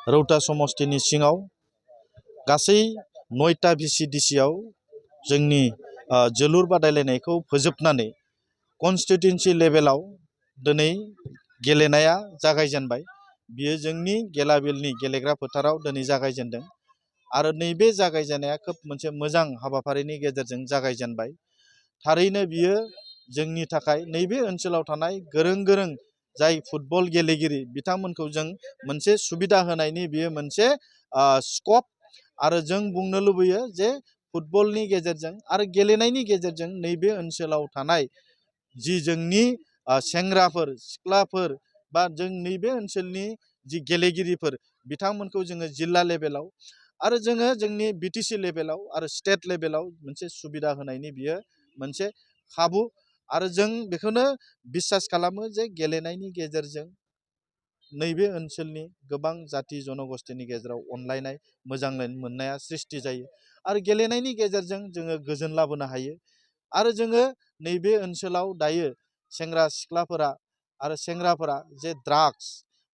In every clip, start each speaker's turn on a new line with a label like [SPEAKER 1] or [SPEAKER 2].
[SPEAKER 1] रौता समष्टिनि सिङाव गासै 9टा VCDCआव जोंनि जोलुर बादायलायनायखौ फोजोबनानै कन्स्टिट्युएन्सि लेभेलाव दिनै गेलेनाया जागायजेनबाय। बियो जोंनि गेलाबिलनि गेलेग्रा फोथाराव दिनै जागायजेनदों आरो नैबे जागायजेननाया खोब मोनसे मोजां हाबाफारिनि गेजेरजों जागायजेनबाय। थारैनो बियो जोंनि थाखाय नैबे ओनसोलाव थानाय गोरों जाय फुटबल गेलेगिरि बिथांमोनखौ जों मोनसे सुबिदा होनायनि बियो मोनसे स्कप आरो जों बुंनो लुबैयो जे फुटबलनि गेजेरजों आरो गेलेनायनि गेजेरजों नैबे ओनसोलाव थानाय जि जोंनि सेंग्राफोर सिख्लाफोर बा जों नैबे ओनसोलनि जि गेलेगिरिफोर बिथांमोनखौ जोङो जिल्ला लेभेलाव आरो जोङो जोंनि BTC लेभेलाव आरो स्टेट लेभेलाव मोनसे सुबिदा होनायनि बियो मोनसे खाबु आरो जों बेखौनो बिसास खालामो जे गेलेनायनि गेजेरजों नैबे ओनसोलनि गोबां जाति जनगोष्ठीनि गेजेराव अनलायनाय मोजां मोननाया सृष्टि जायो आरो गेलेनायनि गेजेरजों जोङो गोजोन लाबोनो हायो आरो जोङो नैबे ओनसोलाव दायो सेंग्रा सिख्लाफोरा आरो सेंग्राफोरा जे ड्राग्स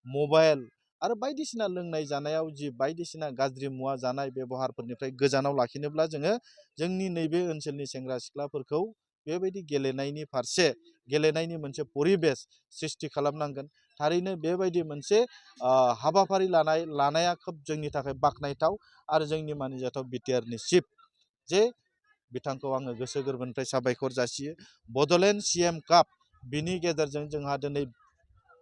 [SPEAKER 1] मबाइल आरो बायदिसिना लोंनाय जानायाव जि बायदिसिना गाज्रि मुवा जानाय बेबहारफोरनिफ्राय गोजानाव लाखिनोब्ला जोङो जोंनि नैबे ओनसोलनि सेंग्रा सिख्लाफोरखौ बेबायदि गेलेनायनि फारसे गेलेनायनि मोनसे परिबेस सृष्टि खालामनांगोन। थारैनो बेबायदि मोनसे हाबाफारि लानाया खोब जोंनि थाखाय बाख्नायथाव आरो जोंनि मानिजाथाव बिटिआरनि चिफ जे बिथांखौ आङो गोसो गोरबोनिफ्राय साबायखर जासियो। बड'लेण्ड CM काप बिनि गेजेरजों जोंहा दिनै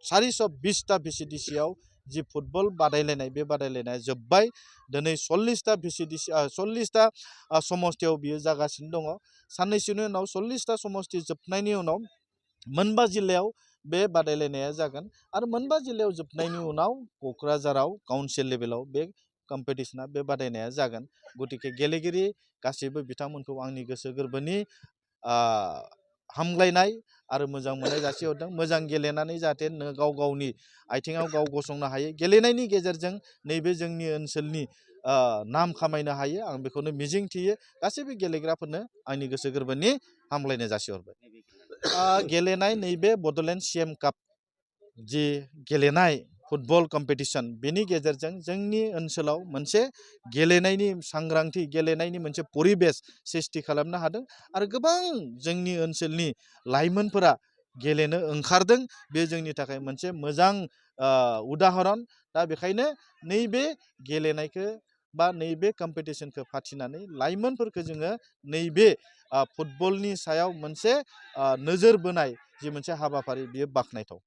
[SPEAKER 1] 420टा VCDCआव जि फुटबल बादायलायनाय बे बादायलायनाया जोब्बाय। दिनै 40टा समष्टियाव बियो जागासिनो दङ। साननैसोनि उनाव 40टा समष्टि जोबनायनि उनाव मोनबा जिल्लायाव बे बादायलायनाया जागोन आरो मोनबा जिल्लायाव जोबनायनि उनाव क'क्राझाराव काउन्सिल लेभेलाव बे कम्पिटिशना बे बादायनाया जागोन। गतिके गेलेगिरि गासैबो बिथांमोनखौ आंनि गोसो गोरबोनि हामग्लायनाय आरो मोजां मोननाय जासिहरदों। मोजां गेलेनानै जाहाथे गाव गावनि आथिङाव गाव गसंनो हायो, गेलेनायनि गेजेरजों नैबे जोंनि ओनसोलनि नाम खामायनो हायो, आं बेखौनो मिजिं थियो। गासैबो गेलेग्राफोरनो आंनि गोसो गोरबोनि हामग्लायनाय जासिहरबाय। गेलेनाय नैबे बड'लेण्ड CM काप जि गेलेनाय फुटबल कम्पिटिशन बेनि गेजेरजों जोंनि ओनसोलाव मोनसे गेलेनायनि सांग्रांथि गेलेनायनि मोनसे परिबेस सृष्टि खालामनो हादों आरो गोबां जोंनि ओनसोलनि लाइमोनफोरा गेलेनो ओंखारदों। बे जोंनि थाखाय मोनसे मोजां उदाहरन। दा बेखायनो नैबे गेलेनायखौ बा नैबे कम्पिटिशनखौ फाथिनानै लाइमोनफोरखौ जोङो नैबे फुटबलनि सायाव मोनसे नोजोर बोनाय जि मोनसे हाबाफारि बियो बाख्नायथाव।